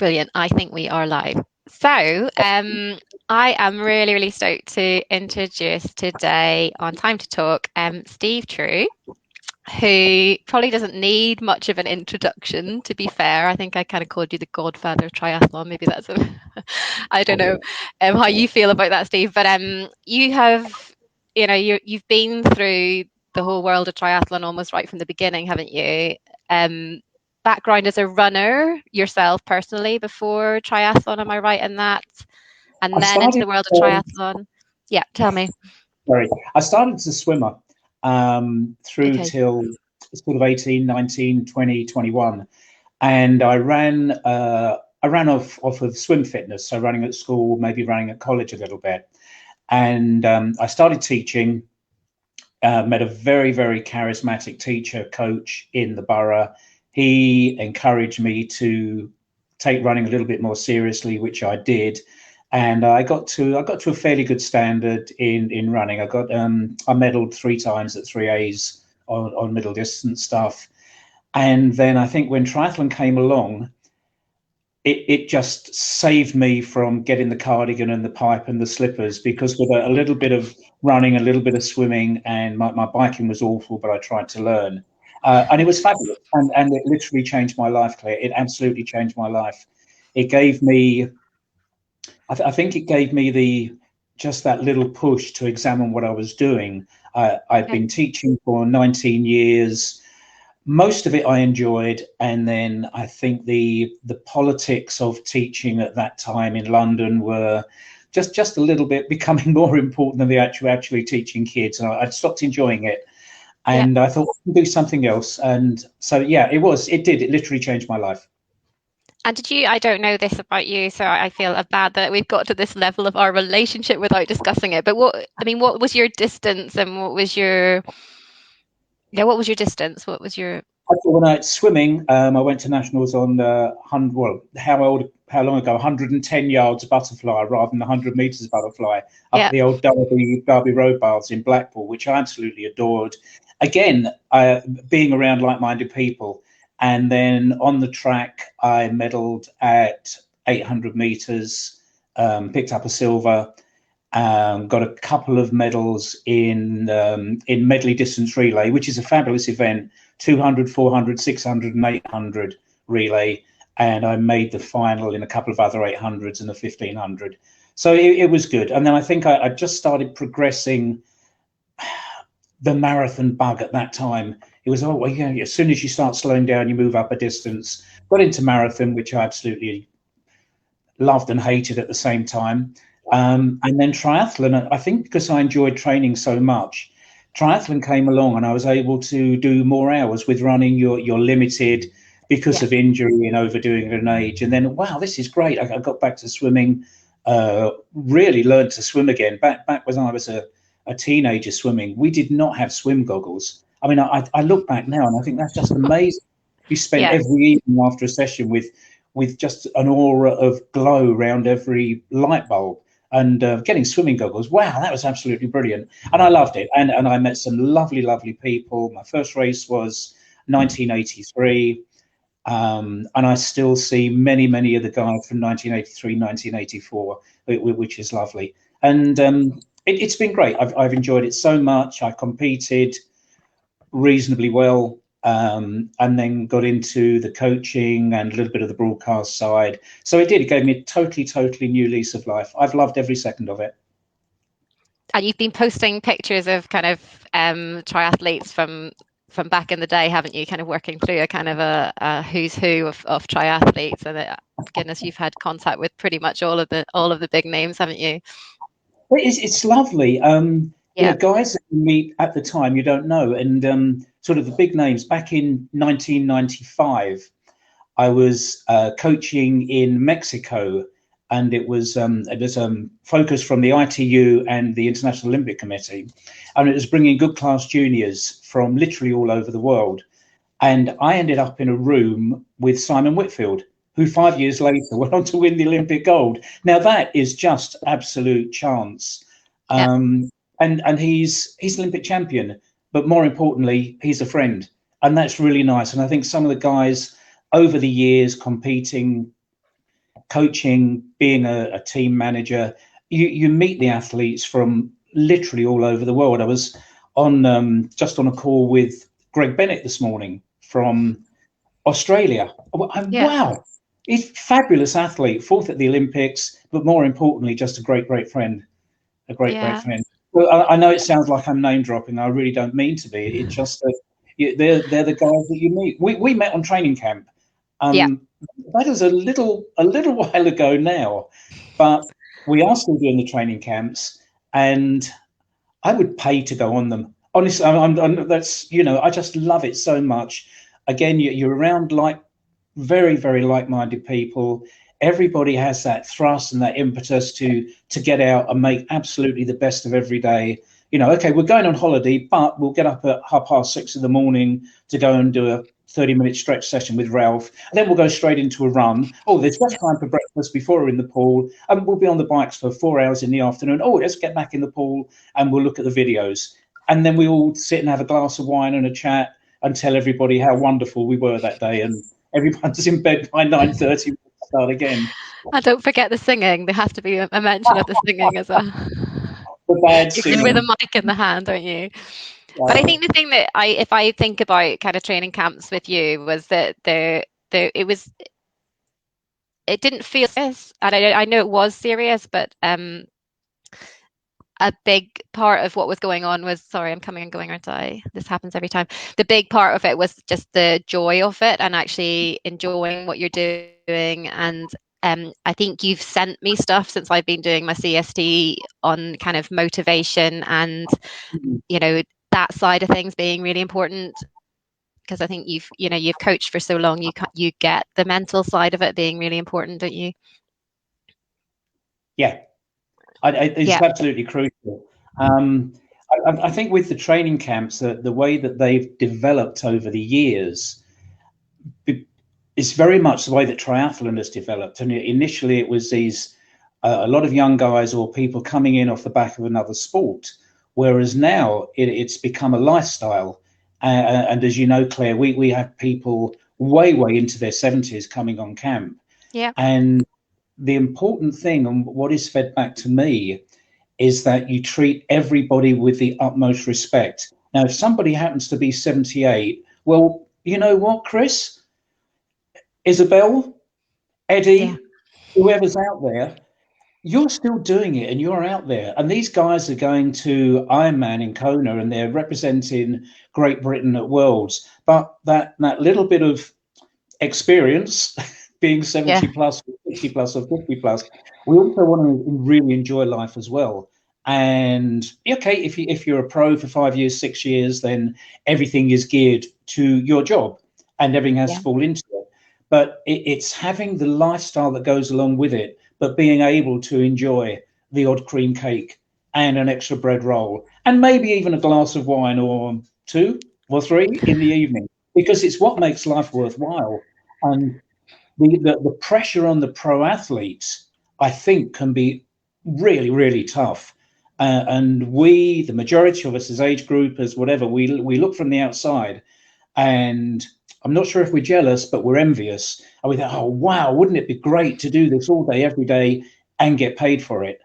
Brilliant. I think we are live. So, I am really, really stoked to introduce today on Time to Talk, Steve Trew, who probably doesn't need much of an introduction, to be fair. I think I kind of called you the godfather of triathlon. Maybe that's I don't know how you feel about that, Steve, but you have, you've been through the whole world of triathlon almost right from the beginning, haven't you? Background as a runner yourself personally before triathlon, am I right in that? And then into the world of triathlon. Yeah, tell me. Sorry, I started as a swimmer through till sort of 18, 19, 20, 21. And I ran off of swim fitness, so running at school, maybe running at college a little bit. And I started teaching, met a very, very charismatic teacher, coach in the borough. He encouraged me to take running a little bit more seriously, which I did. And I got to a fairly good standard in running. I medaled 3 times at 3As on middle distance stuff. And then I think when triathlon came along, it just saved me from getting the cardigan and the pipe and the slippers, because with a little bit of running, a little bit of swimming, and my biking was awful, but I tried to learn. And it was fabulous. And it literally changed my life, Claire. It absolutely changed my life. It gave me, I think it gave me just that little push to examine what I was doing. I'd been teaching for 19 years. Most of it I enjoyed, and then I think the politics of teaching at that time in London were just a little bit becoming more important than the actually teaching kids, and I'd stopped enjoying it, and I thought, I can do something else. And so it literally changed my life. And I don't know this about you, so I feel bad that we've got to this level of our relationship without discussing it. But what was your distance, and what was your distance? What was your... When I was swimming, I went to nationals on how long ago? 110 yards butterfly rather than the 100 meters butterfly up the old Derby Road baths in Blackpool, which I absolutely adored. Again, being around like-minded people. And then on the track, I medaled at 800 meters, picked up a silver, got a couple of medals in medley distance relay, which is a fabulous event, 200, 400, 600 and 800 relay. And I made the final in a couple of other 800s and a 1500. So it was good. And then I think I just started progressing the marathon bug at that time. It was, as soon as you start slowing down, you move up a distance. Got into marathon, which I absolutely loved and hated at the same time. And then triathlon, I think because I enjoyed training so much, triathlon came along and I was able to do more hours. With running, you're limited because of injury and overdoing at an age. And then, wow, this is great. I got back to swimming, really learned to swim again. Back when I was a teenager swimming, we did not have swim goggles. I mean, I look back now and I think that's just amazing. You spent every evening after a session with just an aura of glow around every light bulb, and getting swimming goggles. Wow, that was absolutely brilliant. And I loved it. And I met some lovely, lovely people. My first race was 1983. And I still see many, many of the guys from 1983, 1984, which is lovely. And it's been great. I've enjoyed it so much. I competed reasonably well, and then got into the coaching and a little bit of the broadcast side. So it gave me a totally new lease of life. I've loved every second of it. And you've been posting pictures of kind of triathletes from back in the day, haven't you? Kind of working through a kind of a who's who of triathletes, and goodness, you've had contact with pretty much all of the big names, haven't you? It's lovely. Guys that you meet at the time you don't know, and sort of the big names. Back in 1995, I was coaching in Mexico, and it was focus from the ITU and the International Olympic Committee, and it was bringing good class juniors from literally all over the world. And I ended up in a room with Simon Whitfield, who 5 years later went on to win the Olympic gold. Now that is just absolute chance. And he's Olympic champion, but more importantly, he's a friend, and that's really nice. And I think some of the guys over the years competing coaching, being a team manager, you meet the athletes from literally all over the world. I was on just on a call with Greg Bennett this morning from Australia. Wow, he's a fabulous athlete, fourth at the Olympics, but more importantly, just a great friend, a great friend. Well, I know it sounds like I'm name dropping. I really don't mean to be. It's just that they're the guys that you meet. We met on training camp. That is a little while ago now, but we are still doing the training camps, and I would pay to go on them. Honestly, that's, you know, I just love it so much. Again, you're around very like-minded people. Everybody has that thrust and that impetus to get out and make absolutely the best of every day. You know, okay, we're going on holiday, but we'll get up at 6:30 in the morning to go and do a 30-minute stretch session with Ralph, and then we'll go straight into a run. Oh, there's just time for breakfast before we're in the pool, and we'll be on the bikes for 4 hours in the afternoon. Oh, let's get back in the pool and we'll look at the videos. And then we all sit and have a glass of wine and a chat and tell everybody how wonderful we were that day, and everyone's in bed by 9:30. We'll start again. And don't forget the singing. There has to be a mention of the singing as well. The bad singing. With a mic in the hand, don't you? But I think the thing that if I think about kind of training camps with you, was that it didn't feel serious, and I know it was serious, but a big part of what was going on was, sorry, I'm coming and going, aren't I? This happens every time. The big part of it was just the joy of it and actually enjoying what you're doing. And I think you've sent me stuff since I've been doing my CST on kind of motivation and, you know, that side of things being really important, because I think you've coached for so long, you get the mental side of it being really important, don't you? Yeah, it's absolutely crucial. I think with the training camps, the way that they've developed over the years, it's very much the way that triathlon has developed. And initially it was these a lot of young guys or people coming in off the back of another sport, whereas now it's become a lifestyle. And as you know, Claire, we have people way into their 70s coming on camp. Yeah. And the important thing, and what is fed back to me, is that you treat everybody with the utmost respect. Now, if somebody happens to be 78, well, you know what, Chris, Isabel, Eddie, whoever's out there, you're still doing it and you're out there. And these guys are going to Ironman in Kona and they're representing Great Britain at Worlds. But that little bit of experience, being 70 plus, 60 plus or 50 plus, we also want to really enjoy life as well. And okay, if you're a pro for 5 years, 6 years, then everything is geared to your job and everything has to fall into it. But it's having the lifestyle that goes along with it, but being able to enjoy the odd cream cake and an extra bread roll and maybe even a glass of wine or 2 or 3 in the evening, because it's what makes life worthwhile. And the pressure on the pro athletes, I think, can be really tough. And we, the majority of us as age groupers, whatever, we look from the outside, and I'm not sure if we're jealous, but we're envious. And we think, oh, wow, wouldn't it be great to do this all day, every day and get paid for it?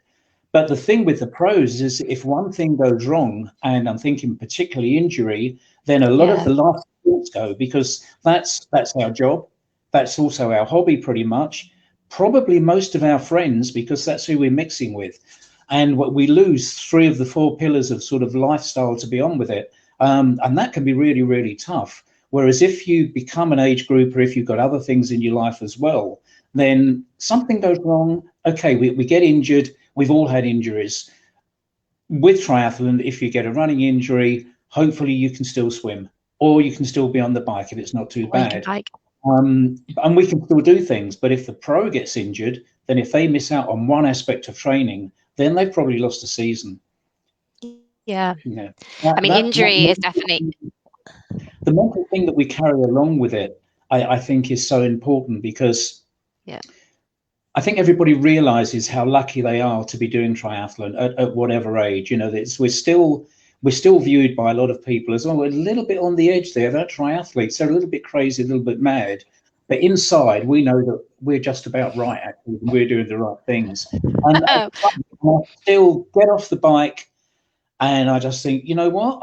But the thing with the pros is if one thing goes wrong, and I'm thinking particularly injury, then a lot of the life sports go, because that's our job. That's also our hobby pretty much. Probably most of our friends, because that's who we're mixing with. And we lose 3 of the 4 pillars of sort of lifestyle to be on with it. And that can be really tough. Whereas if you become an age group, or if you've got other things in your life as well, then something goes wrong. Okay, we get injured. We've all had injuries. With triathlon, if you get a running injury, hopefully you can still swim, or you can still be on the bike if it's not too bad. And we can still do things. But if the pro gets injured, then if they miss out on one aspect of training, then they've probably lost a season. I mean, injury is definitely... The mental thing that we carry along with it, I think, is so important, because I think everybody realizes how lucky they are to be doing triathlon at whatever age. You know, we're still viewed by a lot of people as, oh, a little bit on the edge there. They're triathletes. They're a little bit crazy, a little bit mad. But inside, we know that we're just about right, actually. We're doing the right things. And I still get off the bike and I just think, you know what,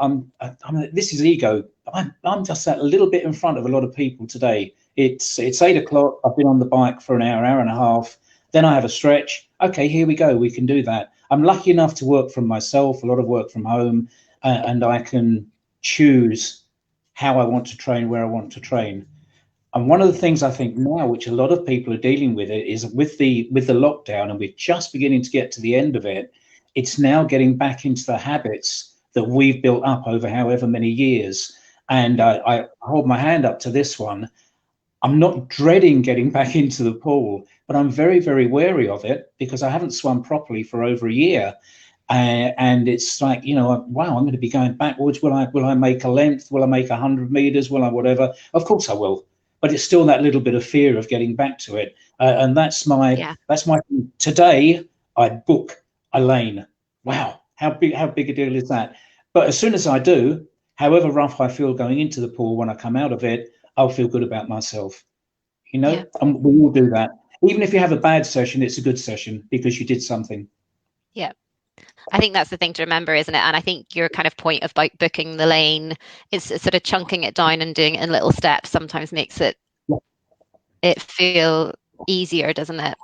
this is ego. I'm just that little bit in front of a lot of people today. It's 8 o'clock. I've been on the bike for an hour and a half. Then I have a stretch. Okay, here we go. We can do that. I'm lucky enough to work from myself, a lot of work from home, and I can choose how I want to train, where I want to train. And one of the things I think now, which a lot of people are dealing with, it is with the lockdown, and we're just beginning to get to the end of it. It's now getting back into the habits that we've built up over however many years. And I hold my hand up to this one. I'm not dreading getting back into the pool, but I'm very, very wary of it because I haven't swum properly for over a year. And it's like, you know, wow, I'm going to be going backwards. Will I make a length? Will I make 100 meters? Will I whatever? Of course I will. But it's still that little bit of fear of getting back to it. And that's my today I book a lane. Wow, how big a deal is that? But as soon as I do, however rough I feel going into the pool, when I come out of it, I'll feel good about myself. You know, and we all do that. Even if you have a bad session, it's a good session because you did something. Yeah. I think that's the thing to remember, isn't it? And I think your kind of point of booking the lane is sort of chunking it down and doing it in little steps sometimes makes it feel easier, doesn't it?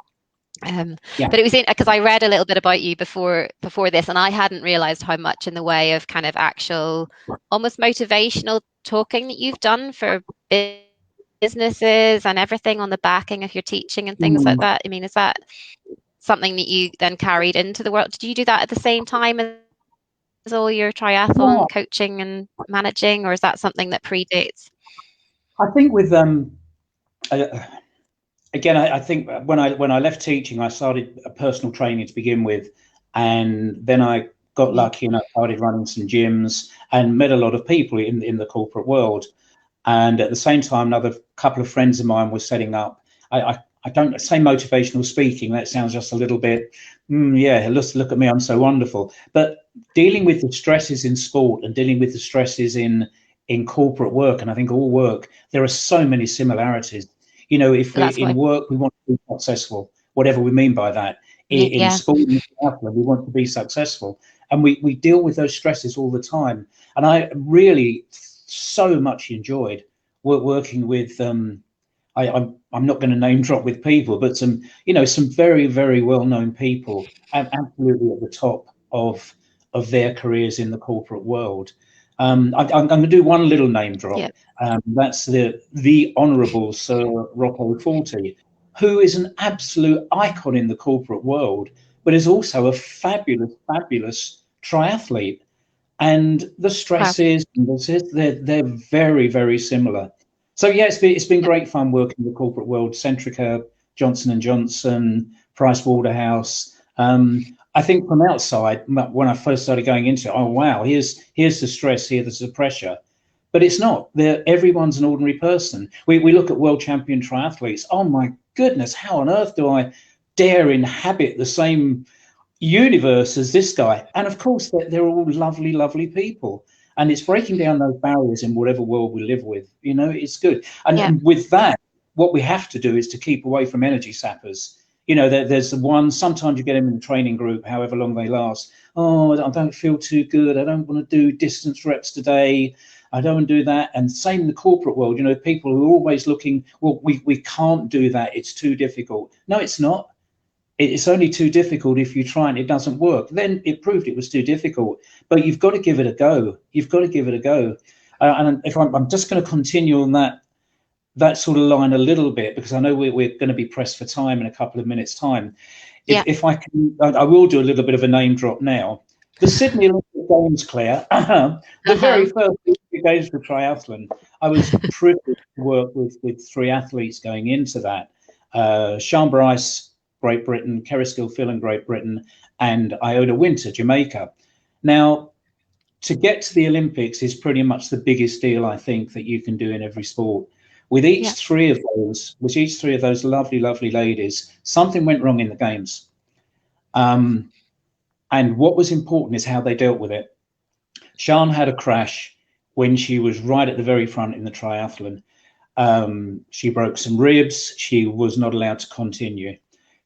But it was because I read a little bit about you before this, and I hadn't realized how much in the way of kind of actual, almost motivational talking that you've done for businesses and everything on the backing of your teaching and things like that. I mean, is that something that you then carried into the world? Did you do that at the same time as all your triathlon coaching and managing, or is that something that predates? I think with again, I think when I left teaching, I started a personal training to begin with, and then I got lucky and I started running some gyms and met a lot of people in the corporate world. And at the same time, another couple of friends of mine were setting up. I don't say motivational speaking. That sounds just a little bit, look at me, I'm so wonderful. But dealing with the stresses in sport and dealing with the stresses in corporate work, and I think all work, there are so many similarities. You know, if we're in work, we want to be successful, whatever we mean by that. In sport, we want to be successful. And we deal with those stresses all the time. And I really so much enjoyed working with, I'm not going to name drop with people, but some very, very well-known people absolutely at the top of their careers in the corporate world. I'm going to do one little name drop. That's the Honourable Sir Rocco Forti, who is an absolute icon in the corporate world, but is also a fabulous, fabulous triathlete. And the stresses, they're very, very similar. So yeah, it's been great fun working in the corporate world. Centrica, Johnson & Johnson, Price Waterhouse. I think from outside, when I first started going into it, oh wow, here's the stress, here's the pressure. But it's not. Everyone's an ordinary person. We look at world champion triathletes. Oh my goodness, how on earth do I dare inhabit the same universe as this guy? And of course, they're all lovely, lovely people. And it's breaking down those barriers in whatever world we live with. You know, it's good. And with that, what we have to do is to keep away from energy sappers. You know, there's the one, sometimes you get them in the training group, however long they last. Oh, I don't feel too good. I don't want to do distance reps today. I don't want to do that. And same in the corporate world, you know, people who are always looking, well, we can't do that. It's too difficult. No, it's not. It's only too difficult if you try and it doesn't work. Then it proved it was too difficult. But you've got to give it a go. You've got to give it a go. And if I'm just going to continue on that sort of line a little bit, because I know we're going to be pressed for time in a couple of minutes' time. If I can, I will do a little bit of a name drop now. The Sydney Olympic Games, Claire, the very first Olympic Games for triathlon, I was privileged to work with three athletes going into that. Sean Bryce, Great Britain, Kerry Skilfillan, Great Britain, and Iona Winter, Jamaica. Now, to get to the Olympics is pretty much the biggest deal, I think, that you can do in every sport. With each three of those lovely, lovely ladies, something went wrong in the games. And what was important is how they dealt with it. Sian had a crash when she was right at the very front in the triathlon. She broke some ribs. She was not allowed to continue.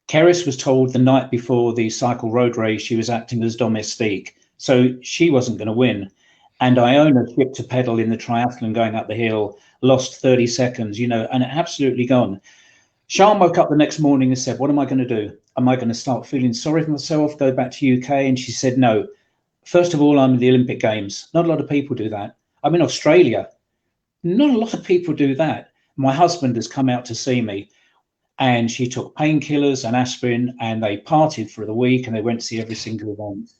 Keris was told the night before the cycle road race she was acting as domestique, so she wasn't going to win. And Iona shipped a pedal in the triathlon going up the hill, lost 30 seconds, and absolutely gone. Sian woke up the next morning and said, what am I going to do? Am I going to start feeling sorry for myself, go back to UK? And she said, no. First of all, I'm in the Olympic Games. Not a lot of people do that. I'm in Australia. Not a lot of people do that. My husband has come out to see me, and she took painkillers and aspirin, and they partied for the week, and they went to see every single event.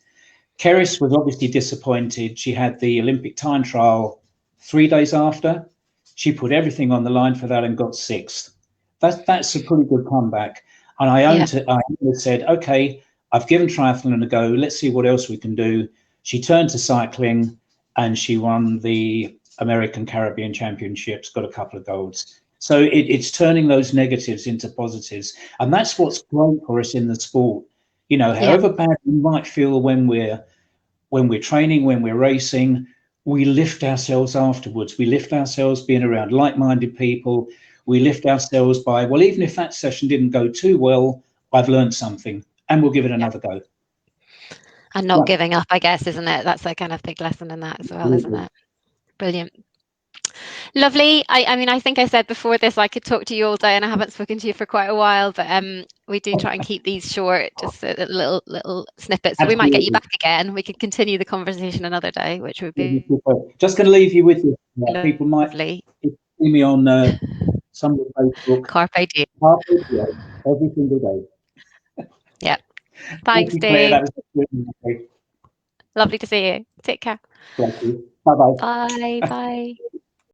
Keris was obviously disappointed. She had the Olympic time trial 3 days after. She put everything on the line for that and got sixth. That's a pretty good comeback. And I said, okay, I've given triathlon a go. Let's see what else we can do. She turned to cycling, and she won the American Caribbean Championships, got a couple of golds. So it's turning those negatives into positives. And that's what's great for us in the sport. However bad we might feel when we're training, when we're racing, we lift ourselves afterwards. We lift ourselves being around like-minded people. We lift ourselves by, well, even if that session didn't go too well, I've learned something, and we'll give it another go. And not giving up, I guess, isn't it? That's a kind of big lesson in that as well, isn't it? Brilliant. Lovely. I mean, I think I said before this, I could talk to you all day, and I haven't spoken to you for quite a while, but we do try and keep these short, just little snippets. So we might get you back again. We could continue the conversation another day, which would be just going to leave you with this. People might see me on some of the Facebook. Carpe diem. Every single day. Yeah. Thanks, Dave. That was lovely to see you. Take care. Thank you. Bye-bye. Bye. Bye.